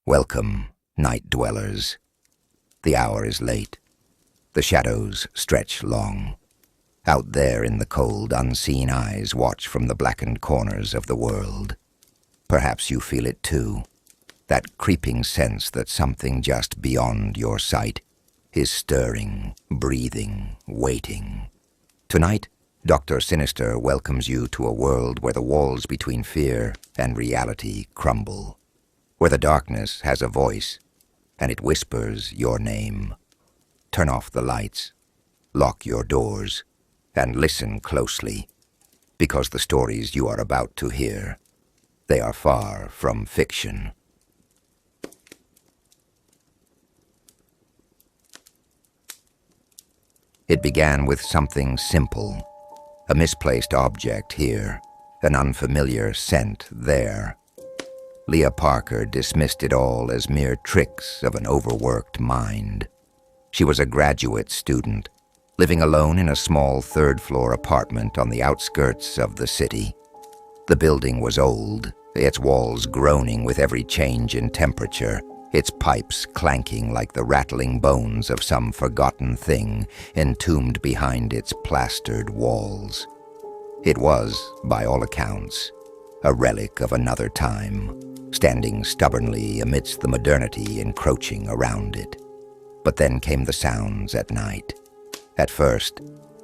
Welcome, night dwellers. The hour is late. The shadows stretch long. Out there in the cold, unseen eyes watch from the blackened corners of the world. Perhaps you feel it too, that creeping sense that something just beyond your sight is stirring, breathing, waiting. Tonight, Dr. Sinister welcomes you to a world where the walls between fear and reality crumble, where the darkness has a voice and it whispers your name. Turn off the lights, lock your doors, and listen closely, because the stories you are about to hear, they are far from fiction. It began with something simple, a misplaced object here, an unfamiliar scent there. Leah Parker dismissed it all as mere tricks of an overworked mind. She was a graduate student, living alone in a small third-floor apartment on the outskirts of the city. The building was old, its walls groaning with every change in temperature, its pipes clanking like the rattling bones of some forgotten thing entombed behind its plastered walls. It was, by all accounts, a relic of another time, standing stubbornly amidst the modernity encroaching around it. But then came the sounds at night. At first,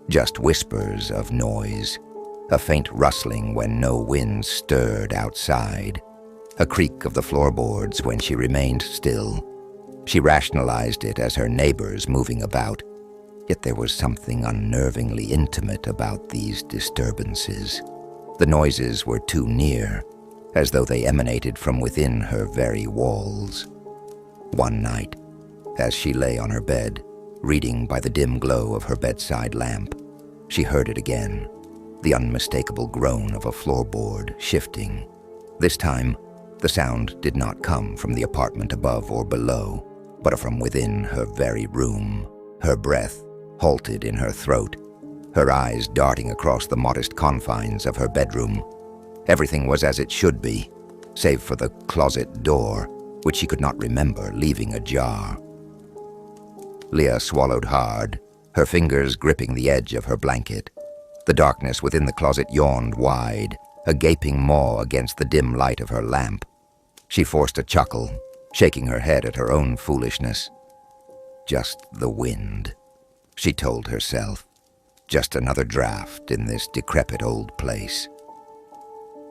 just whispers of noise, a faint rustling when no wind stirred outside, a creak of the floorboards when she remained still. She rationalized it as her neighbors moving about, yet there was something unnervingly intimate about these disturbances. The noises were too near, as though they emanated from within her very walls. One night, as she lay on her bed, reading by the dim glow of her bedside lamp, she heard it again, the unmistakable groan of a floorboard shifting. This time, the sound did not come from the apartment above or below, but from within her very room. Her breath halted in her throat, her eyes darting across the modest confines of her bedroom. Everything was as it should be, save for the closet door, which she could not remember leaving ajar. Leah swallowed hard, her fingers gripping the edge of her blanket. The darkness within the closet yawned wide, a gaping maw against the dim light of her lamp. She forced a chuckle, shaking her head at her own foolishness. Just the wind, she told herself. Just another draft in this decrepit old place.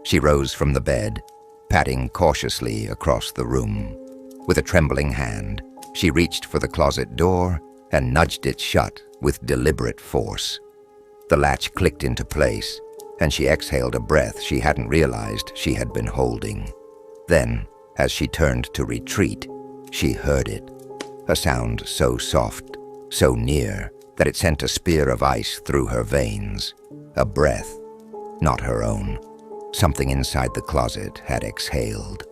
She rose from the bed, padding cautiously across the room. With a trembling hand, she reached for the closet door and nudged it shut with deliberate force. The latch clicked into place, and she exhaled a breath she hadn't realized she had been holding. Then, as she turned to retreat, she heard it. A sound so soft, so near, that it sent a spear of ice through her veins. A breath, not her own. Something inside the closet had exhaled.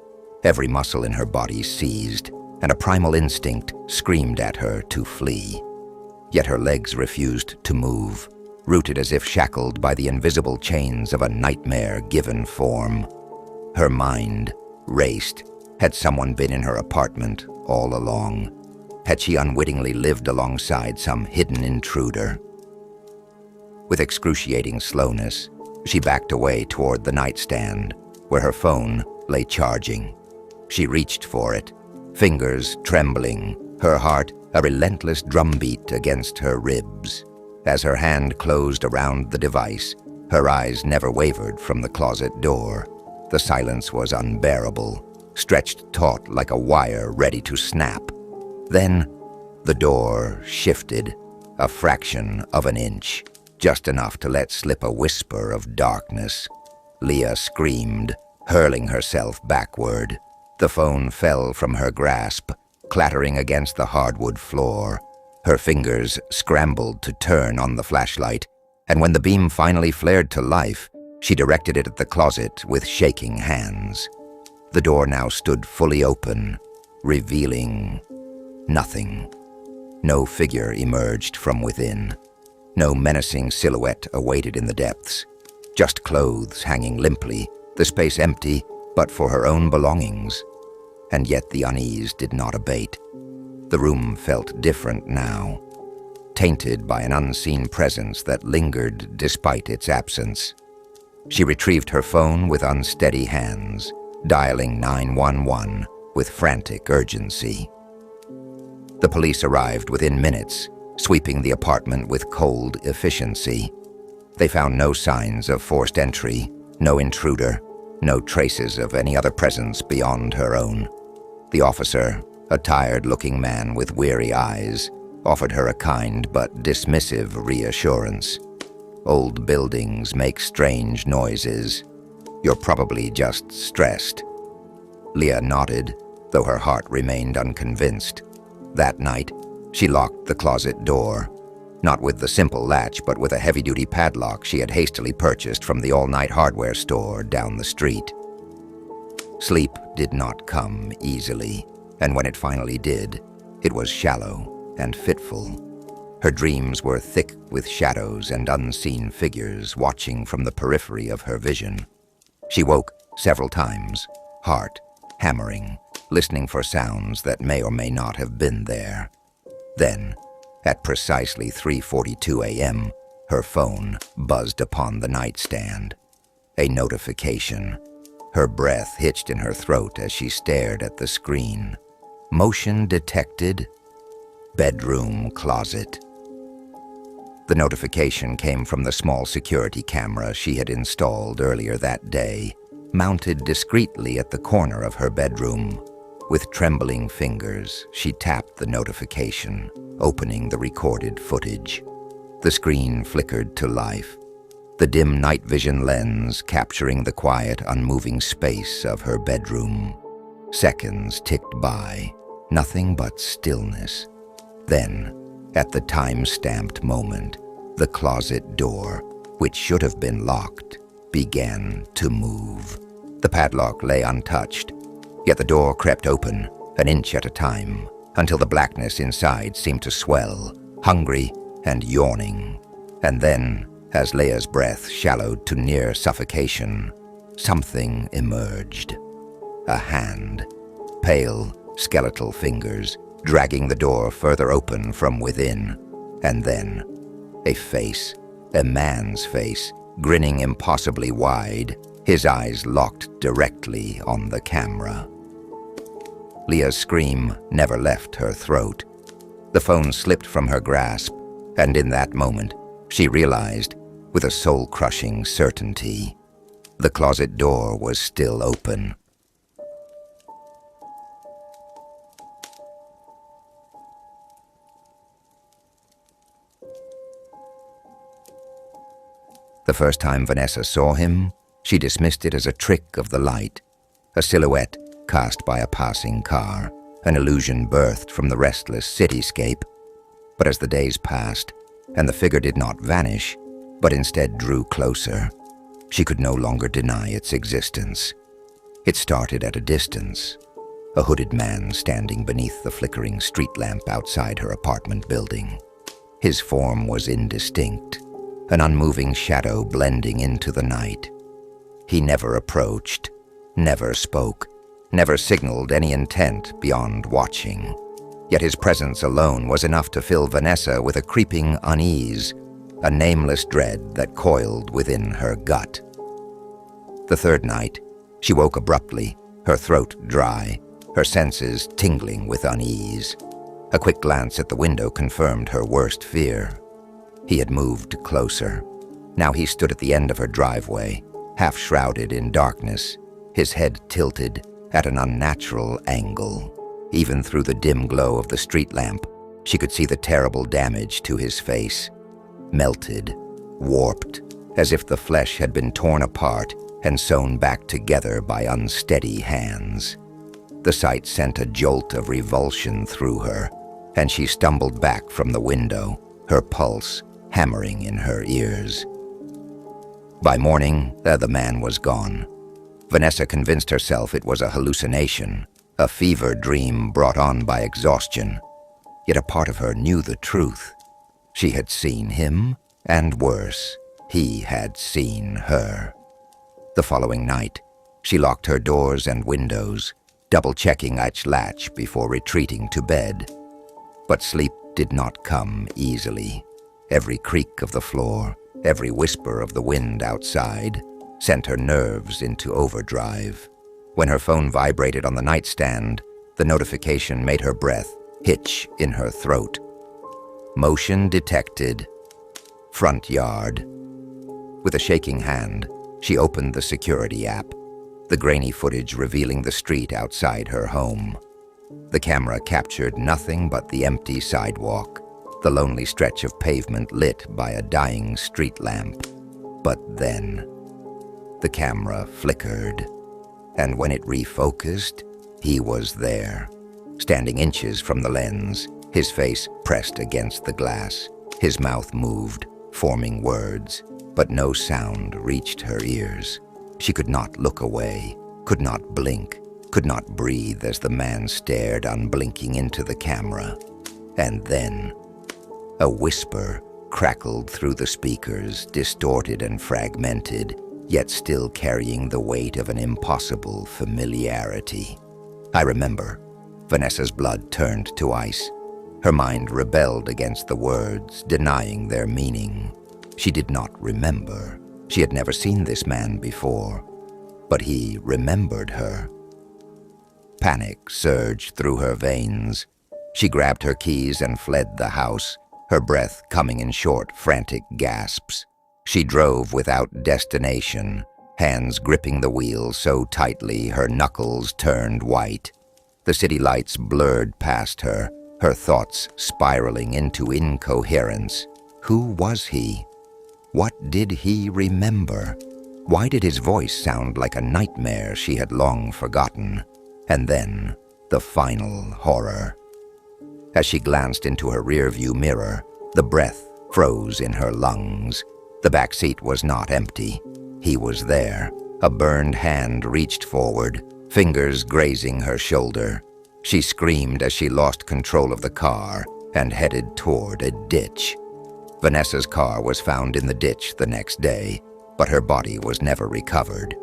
Every muscle in her body seized, and a primal instinct screamed at her to flee. Yet her legs refused to move, rooted as if shackled by the invisible chains of a nightmare-given form. Her mind raced. Had someone been in her apartment all along? Had she unwittingly lived alongside some hidden intruder? With excruciating slowness, she backed away toward the nightstand, where her phone lay charging. She reached for it, fingers trembling, her heart a relentless drumbeat against her ribs. As her hand closed around the device, her eyes never wavered from the closet door. The silence was unbearable, stretched taut like a wire ready to snap. Then, the door shifted, a fraction of an inch, just enough to let slip a whisper of darkness. Leah screamed, hurling herself backward. The phone fell from her grasp, clattering against the hardwood floor. Her fingers scrambled to turn on the flashlight, and when the beam finally flared to life, she directed it at the closet with shaking hands. The door now stood fully open, revealing nothing. No figure emerged from within. No menacing silhouette awaited in the depths. Just clothes hanging limply, the space empty but for her own belongings. and yet the unease did not abate. The room felt different now, tainted by an unseen presence that lingered despite its absence. She retrieved her phone with unsteady hands, dialing 911 with frantic urgency. The police arrived within minutes, sweeping the apartment with cold efficiency. They found no signs of forced entry, no intruder, no traces of any other presence beyond her own. The officer, a tired-looking man with weary eyes, offered her a kind but dismissive reassurance. "Old buildings make strange noises. You're probably just stressed." Leah nodded, though her heart remained unconvinced. That night, she locked the closet door, not with the simple latch, but with a heavy-duty padlock she had hastily purchased from the all-night hardware store down the street. Sleep did not come easily, and when it finally did, it was shallow and fitful. Her dreams were thick with shadows and unseen figures watching from the periphery of her vision. She woke several times, heart hammering, listening for sounds that may or may not have been there. Then, at precisely 3:42 a.m., her phone buzzed upon the nightstand. A notification. Her breath hitched in her throat as she stared at the screen. Motion detected. Bedroom closet. The notification came from the small security camera she had installed earlier that day, mounted discreetly at the corner of her bedroom. With trembling fingers, she tapped the notification, opening the recorded footage. The screen flickered to life, the dim night vision lens capturing the quiet, unmoving space of her bedroom. Seconds ticked by, nothing but stillness. Then, at the time-stamped moment, the closet door, which should have been locked, began to move. The padlock lay untouched, yet the door crept open, an inch at a time, until the blackness inside seemed to swell, hungry and yawning. And then, as Leah's breath shallowed to near suffocation, something emerged. A hand, pale, skeletal fingers, dragging the door further open from within. And then, a face, a man's face, grinning impossibly wide, his eyes locked directly on the camera. Leah's scream never left her throat. The phone slipped from her grasp, and in that moment, she realized, with a soul-crushing certainty, the closet door was still open. The first time Vanessa saw him, she dismissed it as a trick of the light, a silhouette cast by a passing car, an illusion birthed from the restless cityscape. But as the days passed, and the figure did not vanish, but instead drew closer, she could no longer deny its existence. It started at a distance, a hooded man standing beneath the flickering street lamp outside her apartment building. His form was indistinct, an unmoving shadow blending into the night. He never approached, never spoke, never signaled any intent beyond watching. Yet his presence alone was enough to fill Vanessa with a creeping unease, a nameless dread that coiled within her gut. The third night, she woke abruptly, her throat dry, her senses tingling with unease. A quick glance at the window confirmed her worst fear. He had moved closer. Now he stood at the end of her driveway, half shrouded in darkness, his head tilted at an unnatural angle. Even through the dim glow of the street lamp, she could see the terrible damage to his face. Melted, warped, as if the flesh had been torn apart and sewn back together by unsteady hands. The sight sent a jolt of revulsion through her, and she stumbled back from the window, her pulse hammering in her ears. By morning, the man was gone. Vanessa convinced herself it was a hallucination, a fever dream brought on by exhaustion. Yet a part of her knew the truth. She had seen him, and worse, he had seen her. The following night, she locked her doors and windows, double-checking each latch before retreating to bed. But sleep did not come easily. Every creak of the floor, every whisper of the wind outside, sent her nerves into overdrive. When her phone vibrated on the nightstand, the notification made her breath hitch in her throat. Motion detected. Front yard. With a shaking hand, she opened the security app, the grainy footage revealing the street outside her home. The camera captured nothing but the empty sidewalk, the lonely stretch of pavement lit by a dying street lamp. But then, the camera flickered, and when it refocused, he was there, standing inches from the lens, his face pressed against the glass. His mouth moved, forming words, but no sound reached her ears. She could not look away, could not blink, could not breathe as the man stared unblinking into the camera. And then, a whisper crackled through the speakers, distorted and fragmented, yet still carrying the weight of an impossible familiarity. I remember. Vanessa's blood turned to ice. Her mind rebelled against the words, denying their meaning. She did not remember. She had never seen this man before, but he remembered her. Panic surged through her veins. She grabbed her keys and fled the house, her breath coming in short, frantic gasps. She drove without destination, hands gripping the wheel so tightly her knuckles turned white. The city lights blurred past her, her thoughts spiraling into incoherence. Who was he? What did he remember? Why did his voice sound like a nightmare she had long forgotten? And then, the final horror. As she glanced into her rearview mirror, the breath froze in her lungs. The back seat was not empty. He was there. A burned hand reached forward, fingers grazing her shoulder. She screamed as she lost control of the car and headed toward a ditch. Vanessa's car was found in the ditch the next day, but her body was never recovered.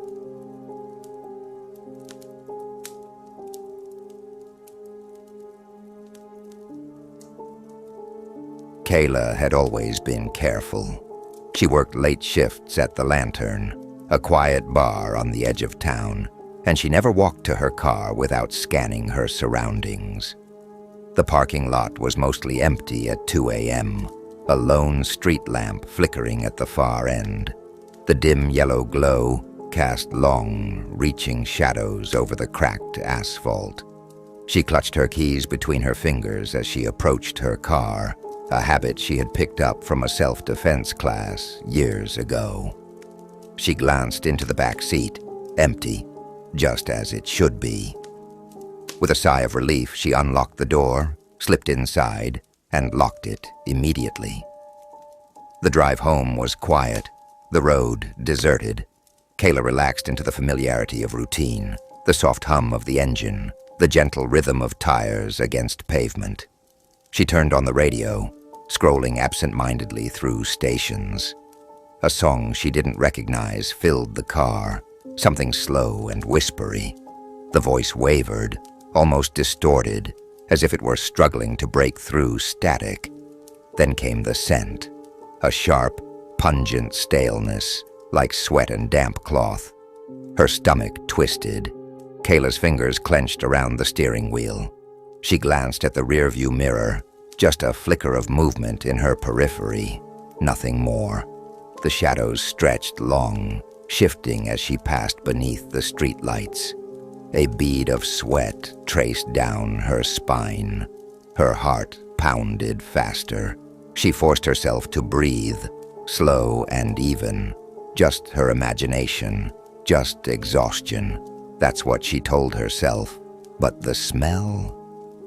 Kayla had always been careful. She worked late shifts at the Lantern, a quiet bar on the edge of town, and she never walked to her car without scanning her surroundings. The parking lot was mostly empty at 2 a.m., a lone street lamp flickering at the far end. The dim yellow glow cast long, reaching shadows over the cracked asphalt. She clutched her keys between her fingers as she approached her car, a habit she had picked up from a self-defense class years ago. She glanced into the back seat, empty, just as it should be. With a sigh of relief, she unlocked the door, slipped inside, and locked it immediately. The drive home was quiet, the road deserted. Kayla relaxed into the familiarity of routine, the soft hum of the engine, the gentle rhythm of tires against pavement. She turned on the radio, scrolling absent-mindedly through stations. A song she didn't recognize filled the car, something slow and whispery. The voice wavered, almost distorted, as if it were struggling to break through static. Then came the scent, a sharp, pungent staleness, like sweat and damp cloth. Her stomach twisted. Kayla's fingers clenched around the steering wheel. She glanced at the rearview mirror, just a flicker of movement in her periphery, nothing more. The shadows stretched long, shifting as she passed beneath the streetlights. A bead of sweat traced down her spine. Her heart pounded faster. She forced herself to breathe, slow and even. Just her imagination, just exhaustion. That's what she told herself. But the smell?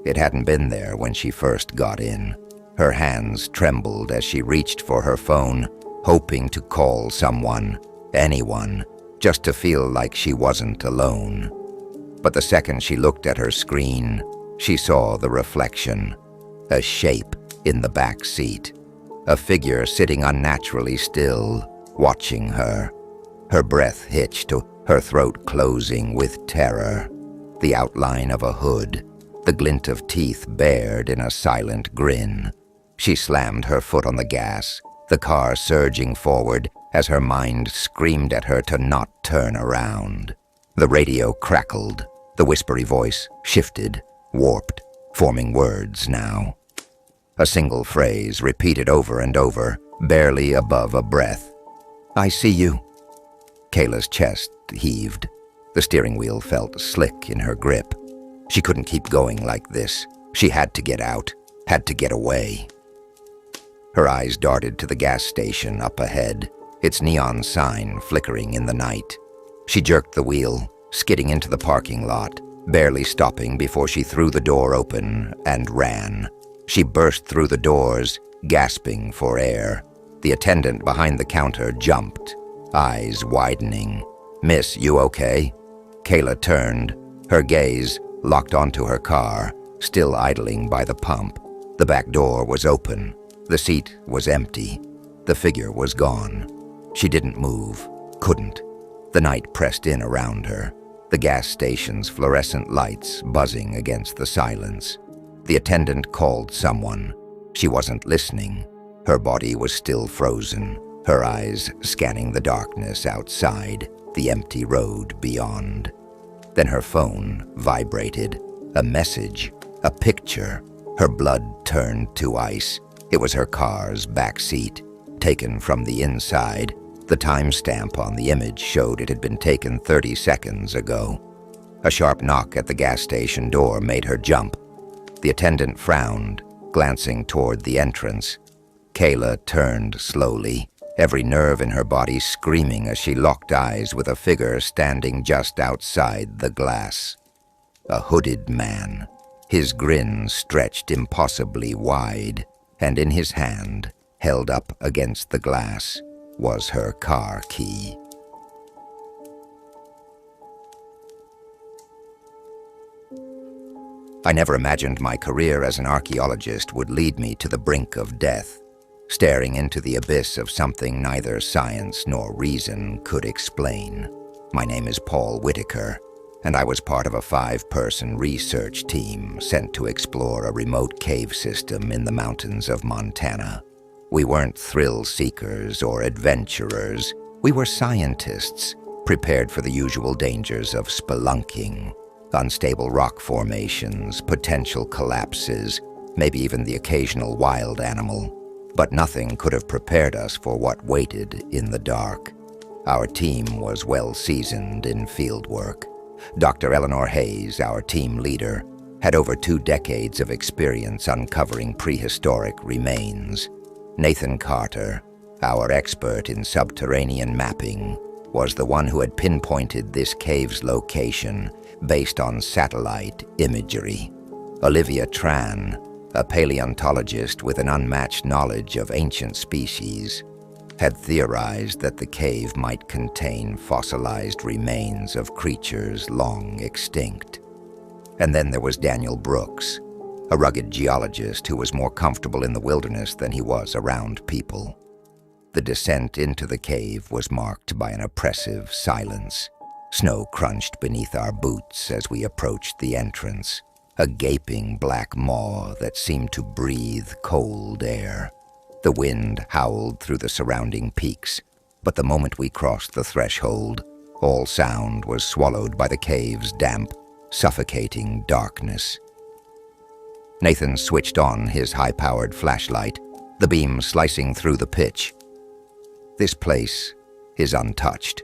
It hadn't been there when she first got in. Her hands trembled as she reached for her phone, hoping to call someone, anyone, just to feel like she wasn't alone. But the second she looked at her screen, she saw the reflection, a shape in the back seat, a figure sitting unnaturally still, watching her. Her breath hitched, her throat closing with terror. the outline of a hood, the glint of teeth bared in a silent grin. She slammed her foot on the gas, the car surging forward as her mind screamed at her to not turn around. The radio crackled. The whispery voice shifted, warped, forming words now. A single phrase repeated over and over, barely above a breath. "I see you." Kayla's chest heaved. The steering wheel felt slick in her grip. She couldn't keep going like this. She had to get out, had to get away. Her eyes darted to the gas station up ahead, its neon sign flickering in the night. She jerked the wheel, skidding into the parking lot, barely stopping before she threw the door open and ran. She burst through the doors, gasping for air. The attendant behind the counter jumped, eyes widening. "Miss, you okay?" Kayla turned, her gaze locked onto her car, still idling by the pump. The back door was open. The seat was empty. The figure was gone. She didn't move, couldn't. The night pressed in around her, the gas station's fluorescent lights buzzing against the silence. The attendant called someone. She wasn't listening. Her body was still frozen, her eyes scanning the darkness outside, the empty road beyond. Then her phone vibrated. A message, a picture. Her blood turned to ice. It was her car's back seat, taken from the inside. The timestamp on the image showed it had been taken 30 seconds ago. A sharp knock at the gas station door made her jump. The attendant frowned, glancing toward the entrance. Kayla turned slowly, every nerve in her body screaming as she locked eyes with a figure standing just outside the glass. A hooded man, his grin stretched impossibly wide, and in his hand, held up against the glass, was her car key. I never imagined my career as an archaeologist would lead me to the brink of death, staring into the abyss of something neither science nor reason could explain. My name is Paul Whitaker, and I was part of a 5-person research team sent to explore a remote cave system in the mountains of Montana. We weren't thrill seekers or adventurers. We were scientists, prepared for the usual dangers of spelunking. Unstable rock formations, potential collapses, maybe even the occasional wild animal. But nothing could have prepared us for what waited in the dark. Our team was well seasoned in field work. Dr. Eleanor Hayes, our team leader, had over 2 decades of experience uncovering prehistoric remains. Nathan Carter, our expert in subterranean mapping, was the one who had pinpointed this cave's location based on satellite imagery. Olivia Tran, a paleontologist with an unmatched knowledge of ancient species, had theorized that the cave might contain fossilized remains of creatures long extinct. And then there was Daniel Brooks, a rugged geologist who was more comfortable in the wilderness than he was around people. The descent into the cave was marked by an oppressive silence. Snow crunched beneath our boots as we approached the entrance, a gaping black maw that seemed to breathe cold air. The wind howled through the surrounding peaks, but the moment we crossed the threshold, all sound was swallowed by the cave's damp, suffocating darkness. Nathan switched on his high-powered flashlight, the beam slicing through the pitch. "This place is untouched,"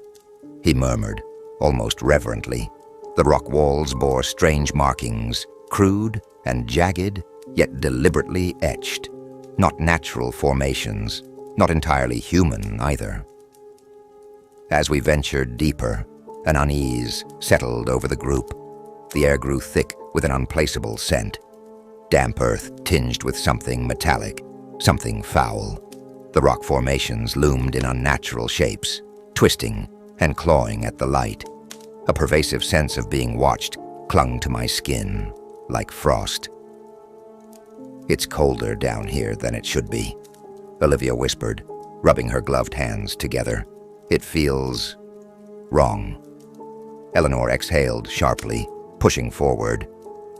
he murmured, almost reverently. The rock walls bore strange markings, crude and jagged, yet deliberately etched. Not natural formations, not entirely human either. As we ventured deeper, an unease settled over the group. The air grew thick with an unplaceable scent. Damp earth tinged with something metallic, something foul. The rock formations loomed in unnatural shapes, twisting and clawing at the light. A pervasive sense of being watched clung to my skin like frost. "It's colder down here than it should be," Olivia whispered, rubbing her gloved hands together. "It feels wrong." Eleanor exhaled sharply, pushing forward.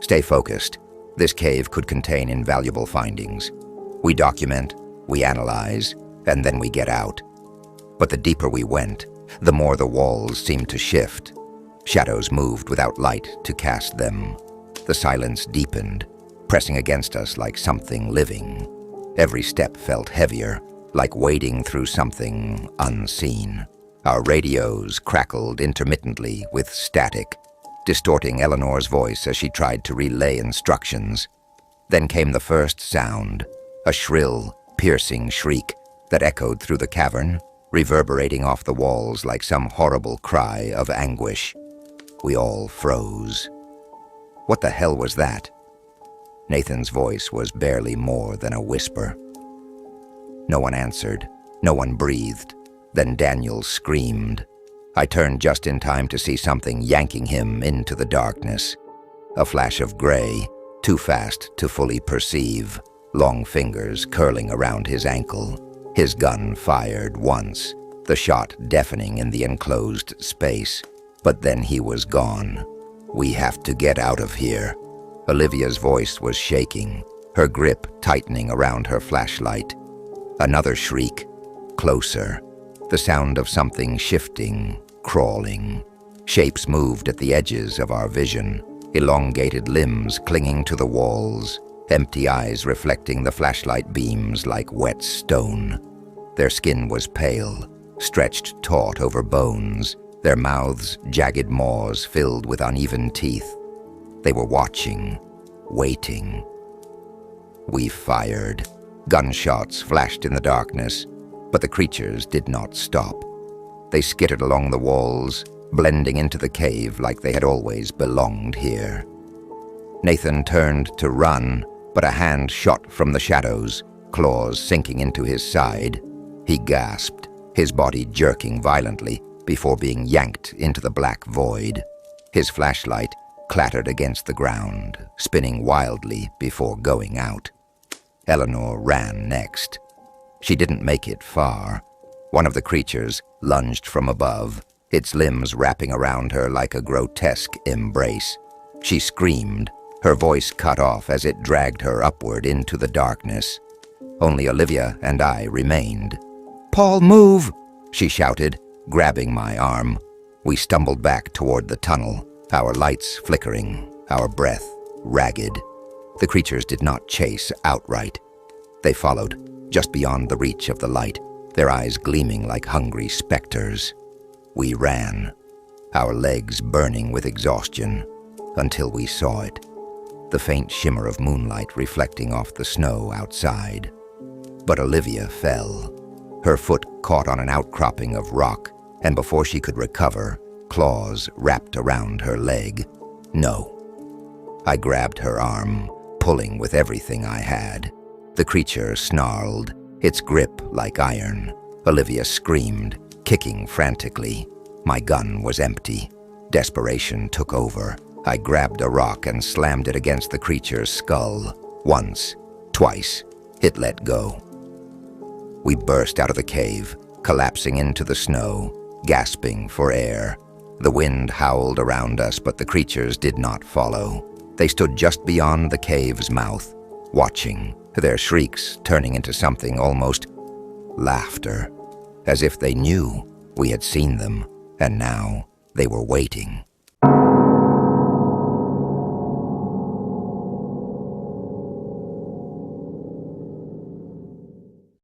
Stay focused. This cave could contain invaluable findings. We document, we analyze, and then we get out. But the deeper we went, the more the walls seemed to shift. Shadows moved without light to cast them. The silence deepened, pressing against us like something living. Every step felt heavier, like wading through something unseen. Our radios crackled intermittently with static, distorting Eleanor's voice as she tried to relay instructions. Then came the first sound, a shrill, piercing shriek that echoed through the cavern, reverberating off the walls like some horrible cry of anguish. We all froze. What the hell was that? Nathan's voice was barely more than a whisper. No one answered. No one breathed. Then Daniel screamed. I turned just in time to see something yanking him into the darkness. A flash of gray, too fast to fully perceive, long fingers curling around his ankle. His gun fired once, the shot deafening in the enclosed space. But then he was gone. We have to get out of here. Olivia's voice was shaking, her grip tightening around her flashlight. Another shriek, closer. The sound of something shifting, crawling. Shapes moved at the edges of our vision, elongated limbs clinging to the walls, empty eyes reflecting the flashlight beams like wet stone. Their skin was pale, stretched taut over bones, their mouths jagged maws filled with uneven teeth. They were watching, waiting. We fired. Gunshots flashed in the darkness, but the creatures did not stop. They skittered along the walls, blending into the cave like they had always belonged here. Nathan turned to run, but a hand shot from the shadows, claws sinking into his side. He gasped, his body jerking violently before being yanked into the black void. His flashlight clattered against the ground, spinning wildly before going out. Eleanor ran next. She didn't make it far. One of the creatures lunged from above, its limbs wrapping around her like a grotesque embrace. She screamed, her voice cut off as it dragged her upward into the darkness. Only Olivia and I remained. "Paul, move!" she shouted, grabbing my arm. We stumbled back toward the tunnel, our lights flickering, our breath ragged. The creatures did not chase outright. They followed, just beyond the reach of the light, their eyes gleaming like hungry specters. We ran, our legs burning with exhaustion, until we saw it, the faint shimmer of moonlight reflecting off the snow outside. But Olivia fell. Her foot caught on an outcropping of rock, and before she could recover, claws wrapped around her leg. No. I grabbed her arm, pulling with everything I had. The creature snarled, its grip like iron. Olivia screamed, kicking frantically. My gun was empty. Desperation took over. I grabbed a rock and slammed it against the creature's skull. Once, twice, it let go. We burst out of the cave, collapsing into the snow, gasping for air. The wind howled around us, but the creatures did not follow. They stood just beyond the cave's mouth, watching, their shrieks turning into something almost laughter, as if they knew we had seen them, and now they were waiting.